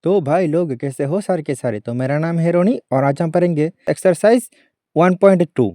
तो भाई लोग कैसे हो सारे के सारे। तो मेरा नाम है रोनी और आज हम पढ़ेंगे एक्सरसाइज 1.2।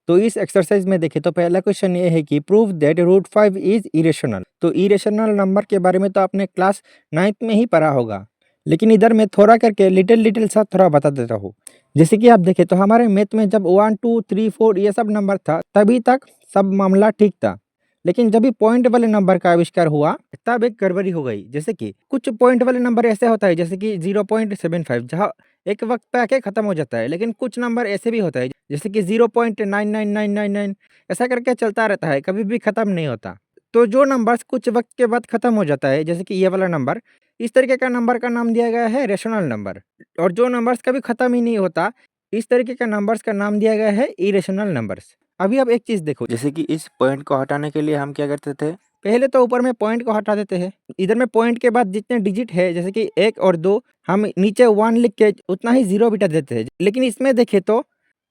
तो इस एक्सरसाइज में देखें तो पहला क्वेश्चन ये है कि prove that root 5 is irrational. तो इरेशनल नंबर के बारे में तो आपने क्लास 9th में ही पढ़ा होगा, लेकिन इधर मैं थोड़ा करके लिटिल सा थोड़ा बता देता हूँ। जैसे कि आप देखें तो हमारे मैथ में जब 1 2 3 4 ये सब नंबर था तभी तक सब मामला ठीक था, लेकिन जब भी पॉइंट वाले नंबर का आविष्कार हुआ तब एक गड़बड़ी हो गई। जैसे कि कुछ पॉइंट वाले नंबर ऐसे होता है जैसे कि 0.75 जहाँ एक वक्त पे आके खत्म हो जाता है, लेकिन कुछ नंबर ऐसे भी होता है जैसे कि 0.99999 ऐसा करके चलता रहता है, कभी भी खत्म नहीं होता। तो जो नंबर कुछ वक्त के बाद खत्म हो जाता है जैसे कि ये वाला नंबर, इस तरीके का नंबर का नाम दिया गया है रेशनल नंबर। और जो नंबर्स कभी खत्म ही नहीं होता, इस तरीके का नंबर्स का नाम दिया गया है इरेशनल नंबर्स। अभी आप एक चीज देखो, जैसे कि इस पॉइंट को हटाने के लिए हम क्या करते थे, पहले तो ऊपर में पॉइंट को हटा देते हैं। इधर में पॉइंट के बाद जितने डिजिट है जैसे कि 1 और 2 हम नीचे 1 लिख के उतना ही 0 बिठा देते हैं, लेकिन इसमें देखे तो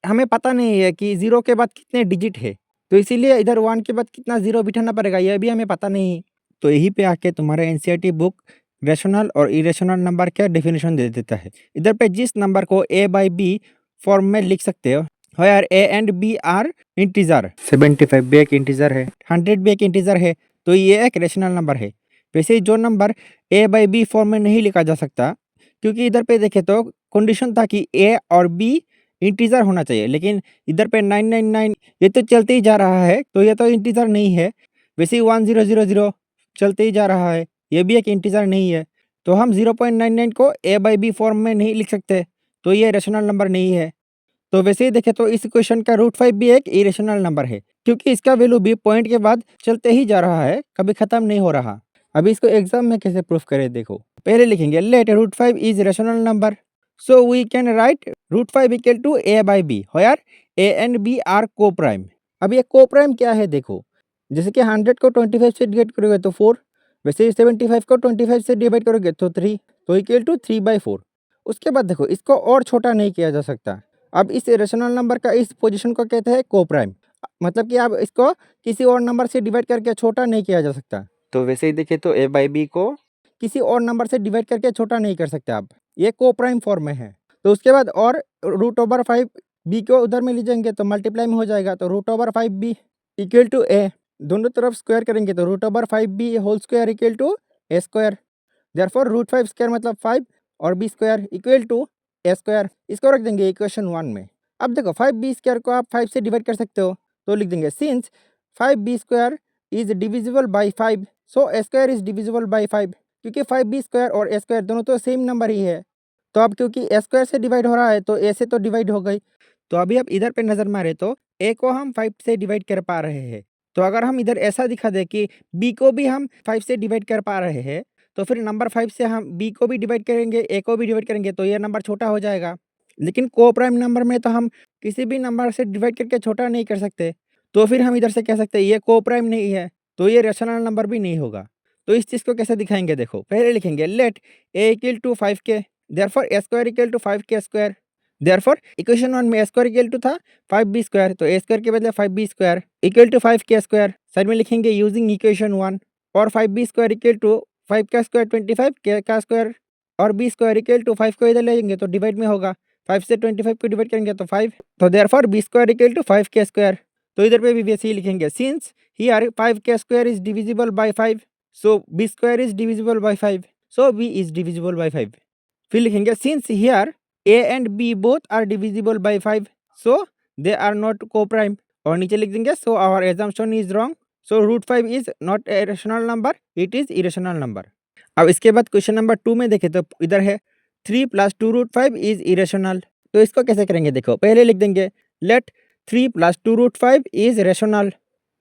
हमें पता नहीं है कि 0 के बाद कितने डिजिट है, तो इसीलिए इधर 1 के बाद कितना 0 बिठाना पड़ेगा यह भी हमें पता नहीं। तो यहीं पे आके तुम्हारे एनसीईआरटी बुक रेशनल और इरेशनल नंबर का डेफिनेशन दे देता है। इधर पे जिस नंबर को A/B फॉर्म में लिख सकते हो, where A and B are integer, 75 भी एक इंटीजर है, 100 भी एक इंटीजर है, तो ये एक रेशनल नंबर है। वैसे ही जो नंबर A/B फॉर्म में नहीं लिखा जा सकता, क्योंकि इधर पे देखे तो कंडीशन था कि A और B इंटीजर होना चाहिए, लेकिन इधर पे 999 ये तो चलते ही जा रहा है, तो ये तो इंटीजर नहीं है। वैसे ही 1000 चलते ही जा रहा है, ये भी एक इंटीजर नहीं है। तो हम 0.99 को A/B फॉर्म में नहीं लिख सकते, तो ये रेशनल नंबर नहीं है। तो वैसे ही देखें तो इस क्वेश्चन का रूट 5 भी एक इरेशनल नंबर है, क्योंकि इसका वैल्यू भी पॉइंट के बाद चलते ही जा रहा है, कभी खत्म नहीं हो रहा। अभी इसको एग्जाम में कैसे प्रूफ करें देखो, पहले लिखेंगे let root 5 is rational number, so we can write root 5 equal to A/B where A and B are coprime. अब ये को प्राइम क्या है देखो, जैसे कि 100 को 25 से डिवाइड करोगे तो 4, वैसे ही 75 को 25 से डिवाइड करोगे तो 3, तो इक्वल टू 3/4। उसके बाद देखो इसको और छोटा नहीं किया जा सकता। अब इस रेशनल नंबर का इस पोजीशन को कहते हैं को प्राइम, मतलब कि अब इसको किसी और नंबर से डिवाइड करके छोटा नहीं किया जा सकता। तो वैसे ही देखें तो A/B को किसी और नंबर से डिवाइड करके छोटा नहीं कर सकते आप, ये को प्राइम फॉर्म में है। तो उसके बाद और √5 B को उधर में ले जाएंगे तो मल्टीप्लाई में हो जाएगा, तो √5B इक्वल टू A, दोनों तरफ स्क्वायर करेंगे तो √5B whole square equal to A square. Therefore √5 square मतलब 5 और B square equal to A square. इसको रख देंगे इक्वेशन 1 में। अब देखो 5B स्क्वायर को आप 5 से डिवाइड कर सकते हो, तो लिख देंगे since 5B square is divisible by 5, so A square is divisible by 5। क्योंकि 5B स्क्वायर और A स्क्वायर दोनों तो सेम नंबर ही है, तो अब क्योंकि A स्क्वायर से डिवाइड हो रहा है तो A से तो डिवाइड हो गई। तो अभी आप इधर पे नजर मारे तो A को हम 5 से डिवाइड कर पा रहे हैं, तो अगर हम इधर ऐसा दिखा दे कि B को भी हम 5 से डिवाइड कर पा रहे हैं, तो फिर नंबर 5 से हम B को भी डिवाइड करेंगे, A को भी डिवाइड करेंगे, तो ये नंबर छोटा हो जाएगा। लेकिन को प्राइम नंबर में तो हम किसी भी नंबर से डिवाइड करके छोटा नहीं कर सकते, तो फिर हम इधर से कह सकते हैं ये को प्राइम नहीं है, तो ये रेशनल नंबर भी नहीं होगा। तो इस चीज़ को कैसे दिखाएंगे देखो, पहले लिखेंगे let A equal to 5K, therefore A square equal to 5K square. Therefore equation 1 में A स्क्वायर इक्वल टू था 5B स्क्वायर, तो A स्क्वायर के बदले 5B square equal to 5K square side में लिखेंगे यूजिंग इक्वेशन 1, और 5B square equal to 5 का square 25, K का स्क्वायर और B स्क्वायर इक्वल टू 5 को इधर ले जाएंगे तो डिवाइड में होगा, 5 से 25 को डिवाइड करेंगे तो 5, तो therefore B square equal to 5K square. तो इधर पे भी वैसे ही लिखेंगे since here 5K square is divisible by 5, so B square is divisible by 5, so B is divisible by 5। फिर लिखेंगे since here A and B both are divisible by 5, so they are not coprime, और नीचे लिख देंगे so our assumption is wrong, so √5 is not a rational number, it is irrational number. अब इसके बाद question number 2 में देखें तो इधर है 3 + 2√5 इज इरेशनल। तो इसको कैसे करेंगे देखो, पहले लिख देंगे लेट 3 + 2√5 इज रेशनल।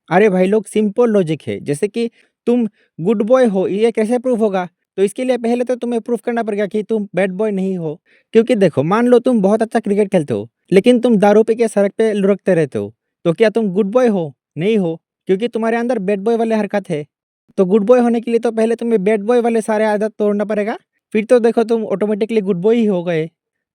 अरे भाई लोग सिंपल लॉजिक है, जैसे कि तुम गुड बॉय हो, ये कैसे प्रूफ होगा? तो इसके लिए पहले तो तुम्हें प्रूफ करना पड़ेगा कि तुम बैड बॉय नहीं हो। क्योंकि देखो मान लो तुम बहुत अच्छा क्रिकेट खेलते हो, लेकिन तुम दारू पी के सड़क पे लुढ़कते रहते हो, तो क्या तुम गुड बॉय हो? नहीं हो, क्योंकि तुम्हारे अंदर बैड बॉय वाले हरकत है। तो गुड बॉय होने के लिए तो पहले तुम्हें बैड बॉय वाले सारे आदत तोड़ना पड़ेगा, फिर तो देखो तुम ऑटोमेटिकली गुड बॉय ही हो गए।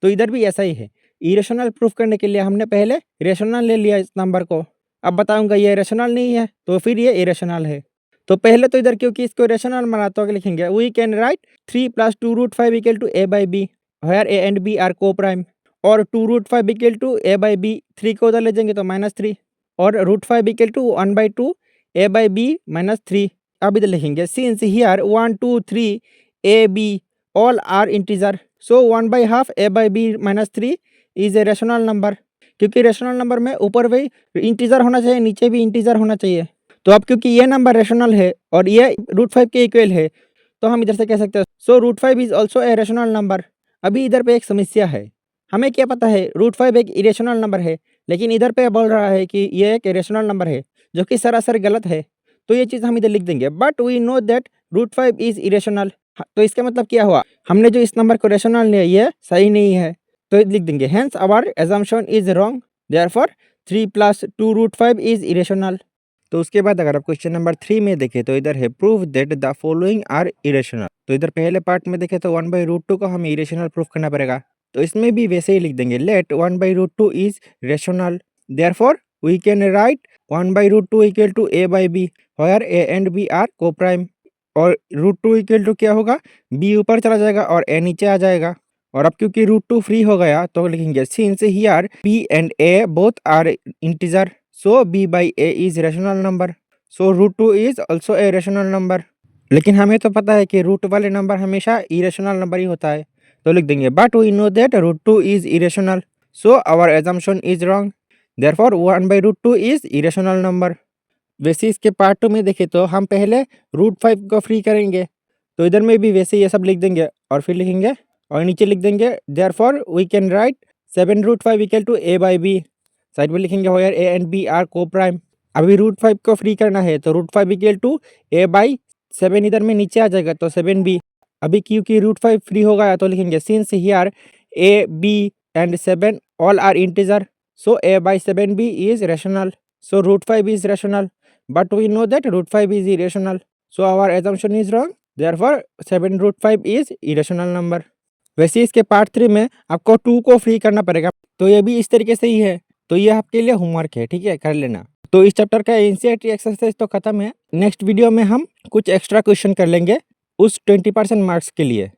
तो इधर भी ऐसा ही है, इरेशनल प्रूफ करने के लिए हमने पहले रेशनल ले लिया इस नंबर को। अब बताऊंगा ये रेशनल नहीं है, तो फिर ये इरेशनल है। तो पहले तो इधर क्योंकि इसको रेशनल बना तो आगे लिखेंगे we can write 3 + 2√5 equal to a by b where a and b are coprime और 2√5 equal to a by b 3 को उधर ले जाएंगे तो -3 और √5 equal to 1/2 a by b -3। अब इधर लिखेंगे since here 1 2 3 a b all are integer so 1/2 a by b -3 is a rational number, क्योंकि रेशनल नंबर में ऊपर भी इंटीजर होना चाहिए नीचे भी इंटीजर होना चाहिए। तो अब क्योंकि ये नंबर रेशनल है और ये √5 के इक्वल है तो हम इधर से कह सकते हैं सो √5 is also a rational number. अभी इधर पे एक समस्या है, हमें क्या पता है √5 एक इरेशनल नंबर है, लेकिन इधर पे बोल रहा है कि ये एक रेशनल नंबर है जो कि सरासर गलत है। तो ये चीज़ हम इधर लिख देंगे but we know that √5 is irrational. तो इसका मतलब क्या हुआ, हमने जो इस नंबर को रेशनल लिया ये सही नहीं है, तो लिख देंगे hence our assumption is wrong therefore 3 + 2√5 is irrational. तो उसके बाद अगर आप क्वेश्चन नंबर 3 में देखें तो इधर है prove that the following are irrational. तो इधर पहले पार्ट में देखें तो 1/√2 को हमें इरेशनल प्रूफ करना पड़ेगा, तो इसमें भी वैसे ही लिख देंगे let 1/√2 is rational therefore we can write 1/√2 equal to a by b where a and b are coprime और √2 इक्वल टू क्या होगा b ऊपर चला जाएगा और a नीचे आ जाएगा। और अब क्योंकि √2 फ्री हो गया तो लिखेंगे since here b and a both are integer so b by a is rational number so √2 is also a rational number. लेकिन हमें तो पता है कि रूट वाले नंबर हमेशा इरेशनल नंबर ही होता है, तो लिख देंगे but we know that √2 is irrational so our assumption is wrong therefore 1/√2 is irrational number. वैसे इसके पार्ट 2 में देखें तो हम पहले √5 को फ्री करेंगे, तो इधर में भी वैसे ये सब लिख देंगे और फिर लिखेंगे और नीचे लिख देंगे therefore we can write 7√5 equal to a by b side में लिखेंगे where a and b are coprime. अभी √5 को फ्री करना है तो √5 इक्वल टू a by 7 इधर में नीचे आ जाएगा तो 7b। अभी क्योंकि √5 फ्री हो गया तो लिखेंगे since here a b and 7 all are integer so a by 7b is rational so √5 is rational but we know that √5 is irrational so our assumption is wrong therefore 7√5 is irrational number। वैसे इसके part 3 में आपको 2 को free करना पड़ेगा, तो ये भी इस तरीके से ही है, तो ये आपके लिए होमवर्क है, ठीक है, कर लेना। तो इस चैप्टर का एनसीईआरटी एक्सरसाइज तो खत्म है, नेक्स्ट वीडियो में हम कुछ एक्स्ट्रा क्वेश्चन कर लेंगे उस 20% मार्क्स के लिए।